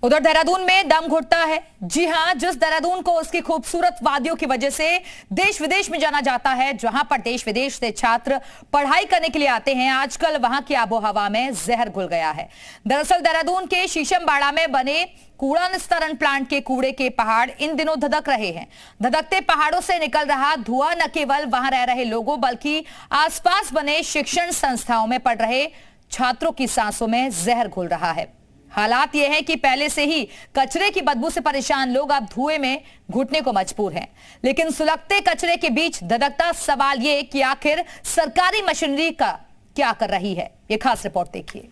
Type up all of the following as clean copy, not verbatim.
उधर देहरादून में दम घुटता है। जी हां, जिस देहरादून को उसकी खूबसूरत वादियों की वजह से देश विदेश में जाना जाता है, जहां पर देश विदेश से छात्र पढ़ाई करने के लिए आते हैं, आजकल वहां की आबोहवा में जहर घुल गया है। दरअसल देहरादून के शीशमबाड़ा में बने कूड़ा निस्तारण प्लांट के कूड़े के पहाड़ इन दिनों धधक रहे हैं। धधकते पहाड़ों से निकल रहा धुआं न केवल वहां रह रहे लोगों बल्कि आसपास बने शिक्षण संस्थाओं में पढ़ रहे छात्रों की सांसों में जहर घुल रहा है। हालात यह है कि पहले से ही कचरे की बदबू से परेशान लोग अब धुएं में घुटने को मजबूर हैं। लेकिन सुलगते कचरे के बीच धधकता सवाल यह कि आखिर सरकारी मशीनरी का क्या कर रही है। यह खास रिपोर्ट देखिए।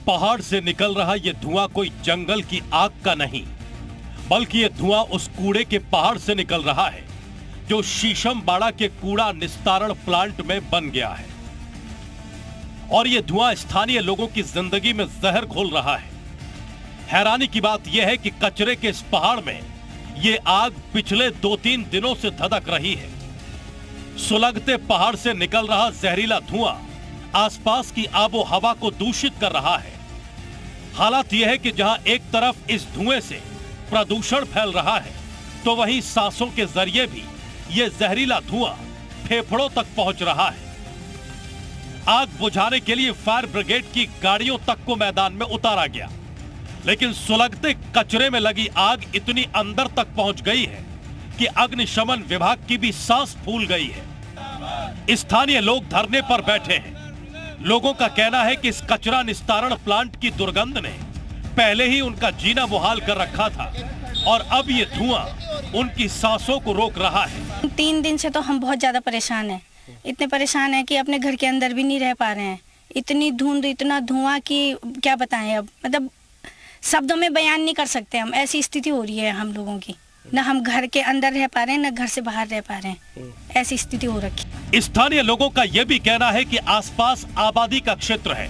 पहाड़ से निकल रहा यह धुआं कोई जंगल की आग का नहीं, बल्कि यह धुआं उस कूड़े के पहाड़ से निकल रहा है जो शीशमबाड़ा के कूड़ा निस्तारण प्लांट में बन गया है। और यह धुआं स्थानीय लोगों की जिंदगी में जहर घोल रहा है। हैरानी की बात यह है कि कचरे के इस पहाड़ में यह आग पिछले 2-3 दिनों से धधक रही है। सुलगते पहाड़ से निकल रहा जहरीला धुआं आसपास की आबो हवा को दूषित कर रहा है। हालात यह है कि जहां एक तरफ इस धुएं से प्रदूषण फैल रहा है, तो वहीं सांसों के जरिए भी यह जहरीला धुआं फेफड़ों तक पहुंच रहा है। आग बुझाने के लिए फायर ब्रिगेड की गाड़ियों तक को मैदान में उतारा गया, लेकिन सुलगते कचरे में लगी आग इतनी अंदर तक पहुंच गई है कि अग्निशमन विभाग की भी सांस फूल गई है। स्थानीय लोग धरने पर बैठे हैं। लोगों का कहना है कि इस कचरा निस्तारण प्लांट की दुर्गंध ने पहले ही उनका जीना मुहाल कर रखा था और अब ये धुआं उनकी सांसों को रोक रहा है। 3 दिन से तो हम बहुत ज्यादा परेशान हैं। इतने परेशान हैं कि अपने घर के अंदर भी नहीं रह पा रहे हैं। इतनी धुंध, इतना धुआं कि क्या बताएं। अब मतलब शब्दों में बयान नहीं कर सकते हम। ऐसी स्थिति हो रही है हम लोगों की। न हम घर के अंदर रह पा रहे हैं, न घर से बाहर रह पा रहे हैं। ऐसी स्थिति हो रखी। स्थानीय लोगों का यह भी कहना है कि आसपास आबादी का क्षेत्र है,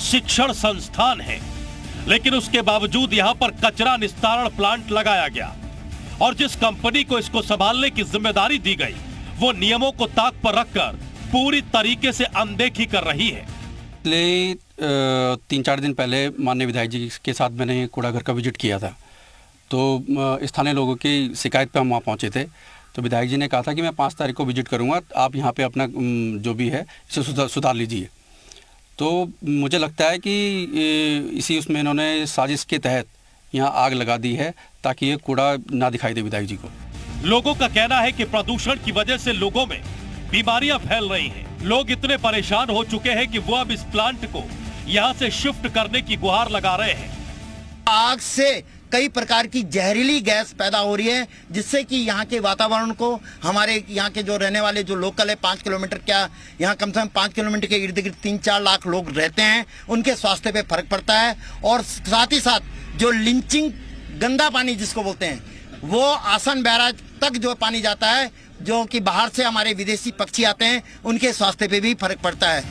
शिक्षण संस्थान है, लेकिन उसके बावजूद यहाँ पर कचरा निस्तारण प्लांट लगाया गया और जिस कंपनी को इसको संभालने की जिम्मेदारी दी गई, वो नियमों को ताक पर रखकर पूरी तरीके से अनदेखी कर रही है। 3-4 दिन पहले माननीय विधायक जी के साथ मैंने कूड़ा घर का विजिट किया था, तो स्थानीय लोगों की शिकायत पे हम वहाँ पहुँचे थे। तो विधायक जी ने कहा था कि मैं 5 तारीख को विजिट करूँगा, आप यहाँ पे अपना जो भी है इसे सुधार लीजिए। तो मुझे लगता है कि इसी उसमें इन्होंने साजिश के तहत यहाँ आग लगा दी है ताकि ये कूड़ा ना दिखाई दे विधायक जी को। लोगों का कहना है कि प्रदूषण की वजह से लोगों में बीमारियां फैल रही हैं। लोग इतने परेशान हो चुके हैं कि वो अब इस प्लांट को यहाँ से शिफ्ट करने की गुहार लगा रहे हैं। आग से कई प्रकार की जहरीली गैस पैदा हो रही है, जिससे कि यहाँ के वातावरण को, हमारे यहाँ के जो रहने वाले जो लोकल है 5 किलोमीटर, क्या यहाँ कम से कम 5 किलोमीटर के इर्द गिर्द 3-4 लाख लोग रहते हैं, उनके स्वास्थ्य पे फर्क पड़ता है। और साथ ही साथ जो लिंचिंग गंदा पानी जिसको बोलते हैं, वो आसन बैराज तक जो पानी जाता है, जो कि बाहर से हमारे विदेशी पक्षी आते हैं, उनके स्वास्थ्य पे भी फर्क पड़ता है।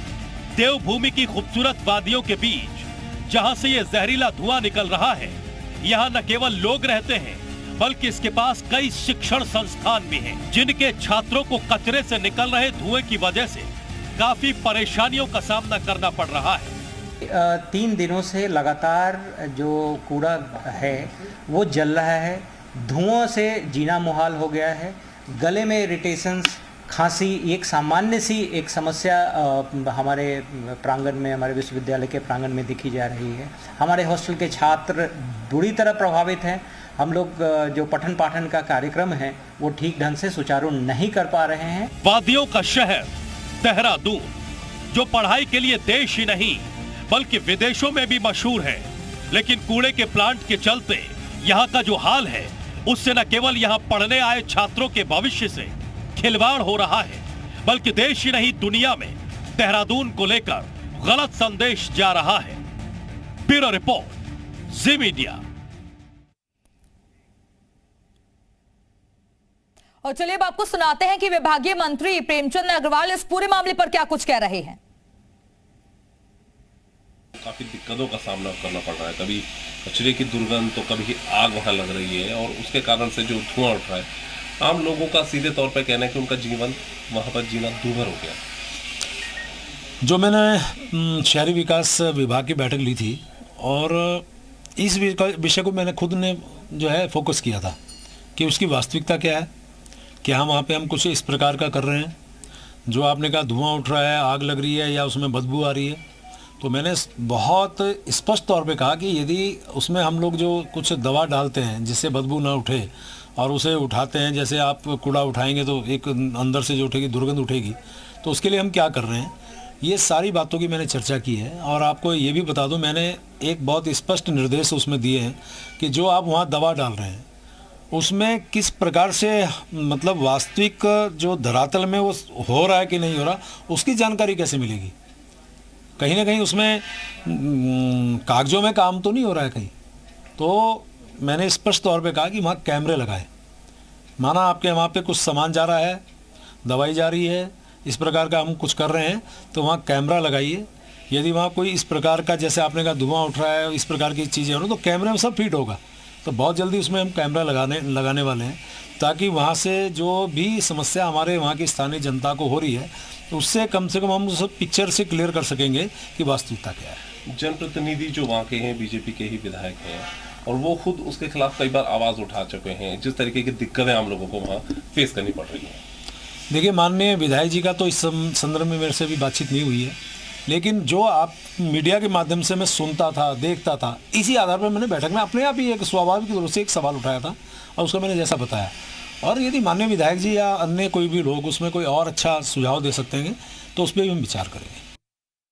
देवभूमि की खूबसूरत वादियों के बीच जहाँ से ये जहरीला धुआं निकल रहा है, यहाँ न केवल लोग रहते हैं बल्कि इसके पास कई शिक्षण संस्थान भी हैं, जिनके छात्रों को कचरे से निकल रहे धुएं की वजह से काफी परेशानियों का सामना करना पड़ रहा है। 3 दिनों से लगातार जो कूड़ा है वो जल रहा है। धुओं से जीना मुहाल हो गया है। गले में इरिटेशंस, खांसी एक सामान्य सी एक समस्या हमारे प्रांगण में, हमारे विश्वविद्यालय के प्रांगण में दिखी जा रही है। हमारे हॉस्टल के छात्र बुरी तरह प्रभावित हैं। हम लोग जो पठन पाठन का कार्यक्रम है वो ठीक ढंग से सुचारू नहीं कर पा रहे हैं। वादियों का शहर देहरादून, जो पढ़ाई के लिए देश ही नहीं बल्कि विदेशों में भी मशहूर है, लेकिन कूड़े के प्लांट के चलते यहाँ का जो हाल है, उससे न केवल यहाँ पढ़ने आए छात्रों के भविष्य से खिलवाड़ हो रहा है, बल्कि देश ही नहीं दुनिया में देहरादून को लेकर गलत संदेश जा रहा है। ब्यूरो रिपोर्ट, जी मीडिया। और चलिए अब आपको सुनाते हैं कि विभागीय मंत्री प्रेमचंद अग्रवाल इस पूरे मामले पर क्या कुछ कह रहे हैं। काफी दिक्कतों का सामना करना पड़ रहा है। कभी कचरे की दुर्गंध तो कभी आग वहां लग रही है और उसके कारण से जो धुआं उठ रहा है आम लोगों का सीधे तौर पर कहना है कि उनका जीवन वहाँ पर जीना दूभर हो गया। जो मैंने शहरी विकास विभाग की बैठक ली थी और इस विषय को मैंने खुद ने जो है फोकस किया था कि उसकी वास्तविकता क्या है, क्या वहाँ पे हम कुछ इस प्रकार का कर रहे हैं जो आपने कहा धुआं उठ रहा है, आग लग रही है या उसमें बदबू आ रही है। तो मैंने बहुत स्पष्ट तौर पे कहा कि यदि उसमें हम लोग जो कुछ दवा डालते हैं जिससे बदबू ना उठे और उसे उठाते हैं, जैसे आप कूड़ा उठाएंगे तो एक अंदर से जो उठेगी दुर्गंध उठेगी, तो उसके लिए हम क्या कर रहे हैं, ये सारी बातों की मैंने चर्चा की है। और आपको ये भी बता दूं, मैंने एक बहुत स्पष्ट निर्देश उसमें दिए हैं कि जो आप वहाँ दवा डाल रहे हैं उसमें किस प्रकार से मतलब वास्तविक जो धरातल में वो हो रहा है कि नहीं हो रहा, उसकी जानकारी कैसे मिलेगी। कहीं ना कहीं उसमें कागजों में काम तो नहीं हो रहा है कहीं। तो मैंने स्पष्ट तौर पे कहा कि वहाँ कैमरे लगाए, माना आपके वहाँ पे कुछ सामान जा रहा है, दवाई जा रही है, इस प्रकार का हम कुछ कर रहे हैं, तो वहाँ कैमरा लगाइए। यदि वहाँ कोई इस प्रकार का, जैसे आपने कहा धुआं उठ रहा है, इस प्रकार की चीज़ें हो रही, तो कैमरे में सब फिट होगा। तो बहुत जल्दी उसमें हम कैमरा लगाने वाले हैं ताकि वहाँ से जो भी समस्या हमारे वहाँ की स्थानीय जनता को हो रही है उससे कम से कम हम उस पिक्चर से क्लियर कर सकेंगे कि वास्तविकता क्या है। जनप्रतिनिधि जो वहाँ के हैं बीजेपी के ही विधायक हैं और वो खुद उसके खिलाफ कई बार आवाज़ उठा चुके हैं, जिस तरीके की दिक्कतें आम लोगों को वहाँ फेस करनी पड़ रही हैं। देखिए, माननीय विधायक जी का तो इस संदर्भ में मेरे से भी बातचीत नहीं हुई है, लेकिन जो आप मीडिया के माध्यम से मैं सुनता था, देखता था, इसी आधार पर मैंने बैठक में अपने आप ही एक स्वाभाविक रूप से एक सवाल उठाया था और उसका मैंने जैसा बताया। और यदि माननीय विधायक जी या अन्य कोई भी लोग उसमें कोई और अच्छा सुझाव दे सकते हैं तो उस पर भी हम विचार करेंगे।